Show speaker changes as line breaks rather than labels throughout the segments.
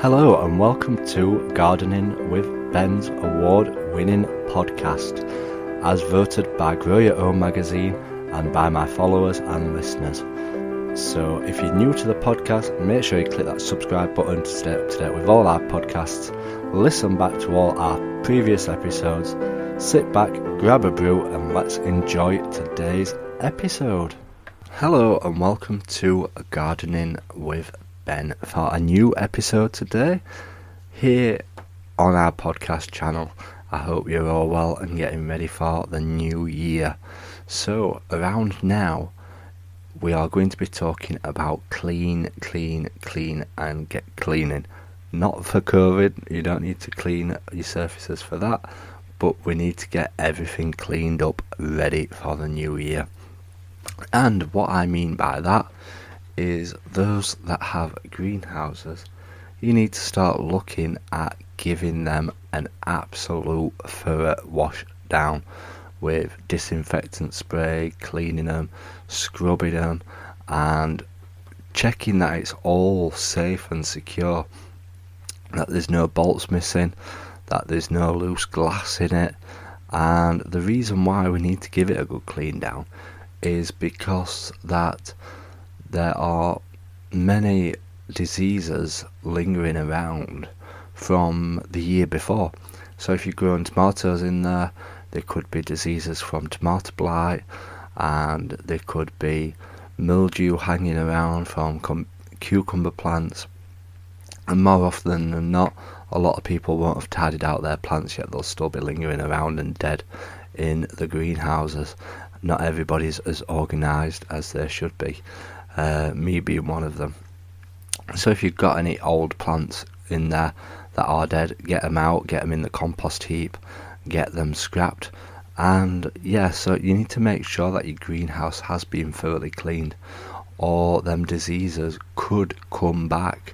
Hello and welcome to Gardening with Ben's award-winning podcast, as voted by Grow Your Own magazine and by my followers and listeners. So if you're new to the podcast, make sure you click that subscribe button to stay up to date with all our podcasts, listen back to all our previous episodes, sit back, grab a brew and let's enjoy today's episode. Hello and welcome to Gardening with Ben for a new episode today here on our podcast channel. I hope you're all well and getting ready for the new year. So around now we are going to be talking about clean and get cleaning. Not for COVID, you don't need to clean your surfaces for that, but we need to get everything cleaned up ready for the new year. And what I mean by that is those that have greenhouses, you need to start looking at giving them an absolute thorough wash down with disinfectant spray, cleaning them, scrubbing them and checking that it's all safe and secure, that there's no bolts missing, that there's no loose glass in it. And the reason why we need to give it a good clean down is because that there are many diseases lingering around from the year before. So if you're growing tomatoes in there could be diseases from tomato blight, and there could be mildew hanging around from cucumber plants. And more often than not, a lot of people won't have tidied out their plants yet. They'll still be lingering around and dead in the greenhouses. Not everybody's as organised as they should be, me being one of them. So if you've got any old plants in there that are dead, get them out, get them in the compost heap, get them scrapped. And so you need to make sure that your greenhouse has been thoroughly cleaned, or them diseases could come back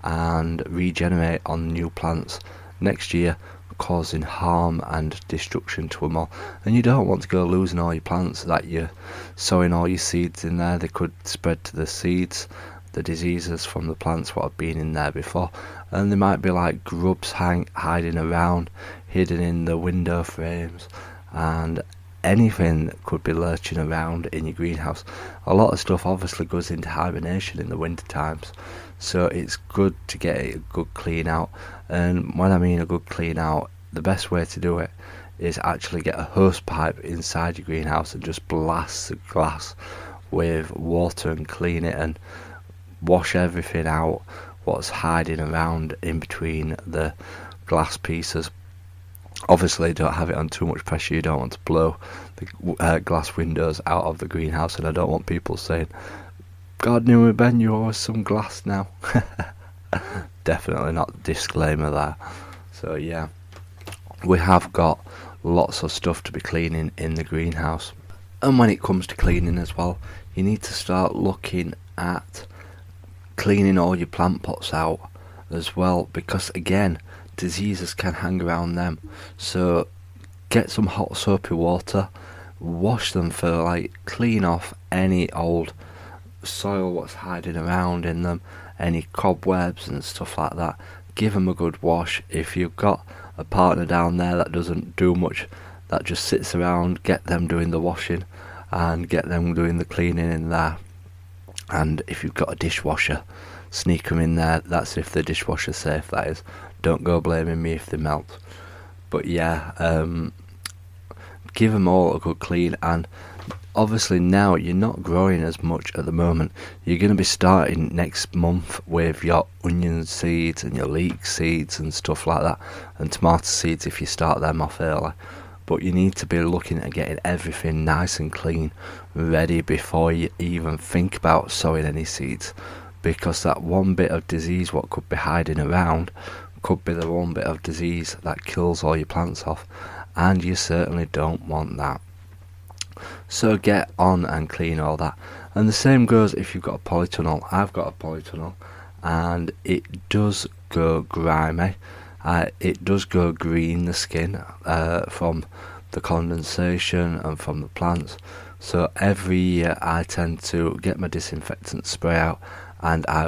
and regenerate on new plants next year, causing harm and destruction to them all. And you don't want to go losing all your plants that you're sowing all your seeds in there. They could spread to the seeds, the diseases from the plants what have been in there before, and they might be like grubs hiding around, hidden in the window frames, and anything could be lurching around in your greenhouse. A lot of stuff obviously goes into hibernation in the winter times, so it's good to get it a good clean out. And when I mean a good clean out, the best way to do it is actually get a hose pipe inside your greenhouse and just blast the glass with water and clean it and wash everything out what's hiding around in between the glass pieces. Obviously don't have it on too much pressure. You don't want to blow the glass windows out of the greenhouse, and I don't want people saying, "Gardening with Ben, you owe us some glass now." Definitely not. Disclaimer there. So we have got lots of stuff to be cleaning in the greenhouse. And when it comes to cleaning as well, you need to start looking at cleaning all your plant pots out as well, because again, diseases can hang around them. So get some hot soapy water, wash them for clean off any old soil what's hiding around in them, any cobwebs and stuff like that. Give them a good wash. If you've got a partner down there that doesn't do much, that just sits around, get them doing the washing and get them doing the cleaning in there. And if you've got a dishwasher, sneak them in there. That's if the dishwasher's safe, that is. Don't go blaming me if they melt. But give them all a good clean. And obviously now you're not growing as much at the moment. You're going to be starting next month with your onion seeds and your leek seeds and stuff like that, and tomato seeds if you start them off early. But you need to be looking at getting everything nice and clean ready before you even think about sowing any seeds, because that one bit of disease what could be hiding around could be the one bit of disease that kills all your plants off, and you certainly don't want that. So get on and clean all that. And the same goes if you've got a polytunnel. I've got a polytunnel and it does go grimy. It does go green, the skin, from the condensation and from the plants. So every year I tend to get my disinfectant spray out and I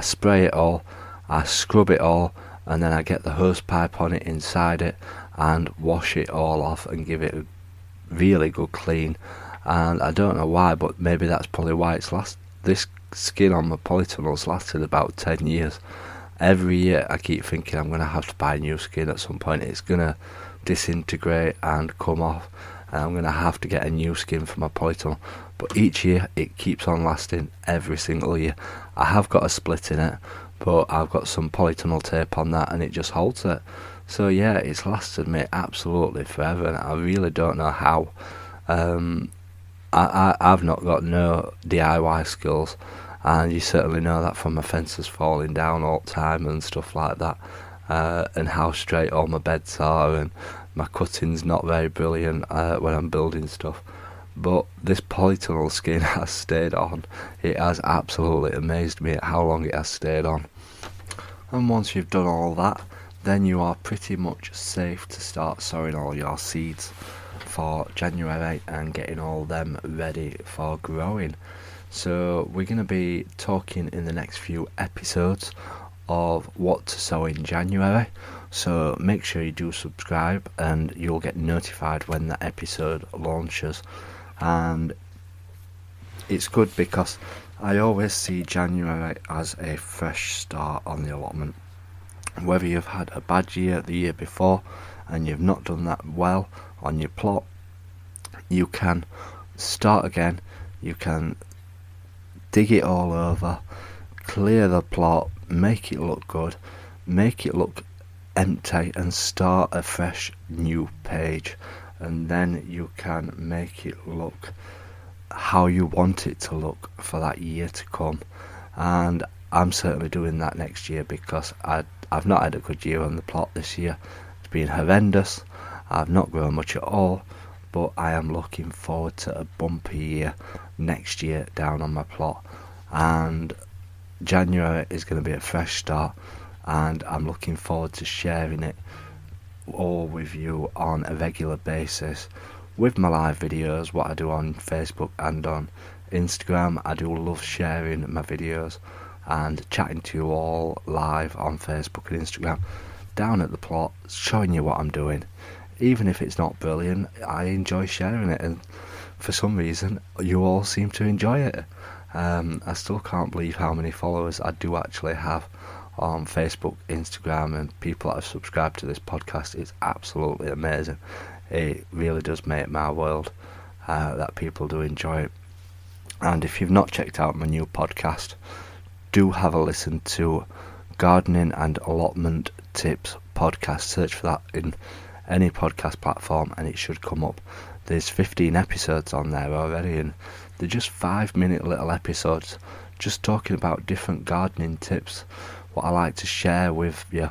spray it all, I scrub it all, and then I get the hose pipe on it inside it and wash it all off and give it a really good clean. And I don't know why, but maybe that's probably why this skin on my polytunnels lasted about 10 years. Every year I keep thinking I'm going to have to buy new skin at some point. It's going to disintegrate and come off, and I'm going to have to get a new skin for my polytunnel. But each year it keeps on lasting, every single year. I have got a split in it, but I've got some polytunnel tape on that and it just holds it. So yeah, it's lasted me absolutely forever, and I really don't know how. I've not got no DIY skills, and you certainly know that from my fences falling down all the time and stuff like that, and how straight all my beds are, and my cutting's not very brilliant when I'm building stuff. But this polytunnel skin has stayed on. It has absolutely amazed me at how long it has stayed on. And once you've done all that, then you are pretty much safe to start sowing all your seeds for January and getting all them ready for growing. So we're going to be talking in the next few episodes of what to sow in January, so make sure you do subscribe and you'll get notified when that episode launches. And it's good because I always see January as a fresh start on the allotment. Whether you've had a bad year the year before and you've not done that well on your plot, you can start again. You can dig it all over, clear the plot, make it look good, make it look empty, and start a fresh new page. And then you can make it look how you want it to look for that year to come. And I'm certainly doing that next year, because I've not had a good year on the plot this year. It's been horrendous. I've not grown much at all, but I am looking forward to a bumpy year next year down on my plot. And January is going to be a fresh start, and I'm looking forward to sharing it all with you on a regular basis with my live videos, what I do on Facebook and on Instagram. I do love sharing my videos and chatting to you all live on Facebook and Instagram down at the plot, showing you what I'm doing. Even if it's not brilliant, I enjoy sharing it, and for some reason you all seem to enjoy it. I still can't believe how many followers I do actually have on Facebook, Instagram, and people that have subscribed to this podcast. It's absolutely amazing. It really does make my world that people do enjoy it. And if you've not checked out my new podcast, do have a listen to Gardening and Allotment Tips podcast. Search for that in any podcast platform and it should come up. There's 15 episodes on there already, and they're just 5-minute little episodes just talking about different gardening tips, what I like to share with you.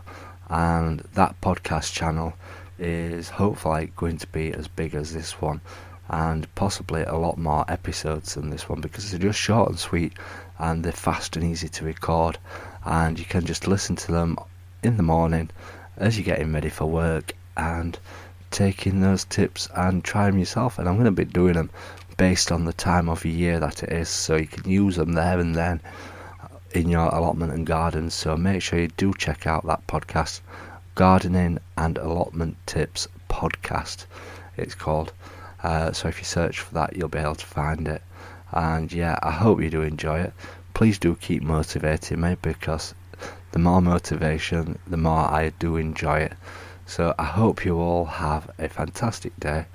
And that podcast channel is hopefully going to be as big as this one, and possibly a lot more episodes than this one, because they're just short and sweet and they're fast and easy to record, and you can just listen to them in the morning as you're getting ready for work and taking those tips and try them yourself. And I'm going to be doing them based on the time of year that it is, so you can use them there and then in your allotment and garden. So make sure you do check out that podcast, Gardening and Allotment Tips podcast it's called. So if you search for that, you'll be able to find it. And yeah, I hope you do enjoy it. Please do keep motivating me, because the more motivation, the more I do enjoy it. So I hope you all have a fantastic day,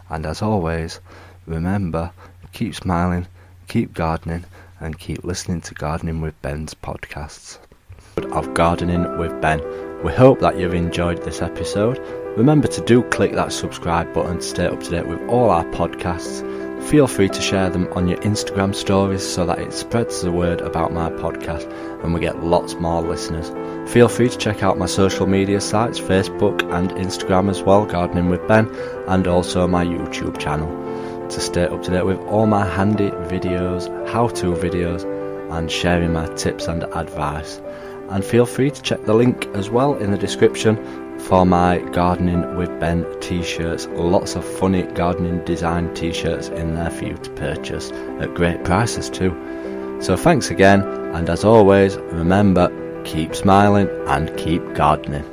and as always, remember, keep smiling, keep gardening, and keep listening to Gardening with Ben's podcasts. Of Gardening with Ben. We hope that you've enjoyed this episode. Remember to do click that subscribe button to stay up to date with all our podcasts. Feel free to share them on your Instagram stories so that it spreads the word about my podcast and we get lots more listeners. Feel free to check out my social media sites, Facebook and Instagram as well, Gardening with Ben, and also my YouTube channel, to stay up to date with all my handy videos, how-to videos, and sharing my tips and advice. And feel free to check the link as well in the description for my Gardening with Ben t-shirts. Lots of funny gardening design t-shirts in there for you to purchase at great prices too. So thanks again, and as always, remember, keep smiling and keep gardening.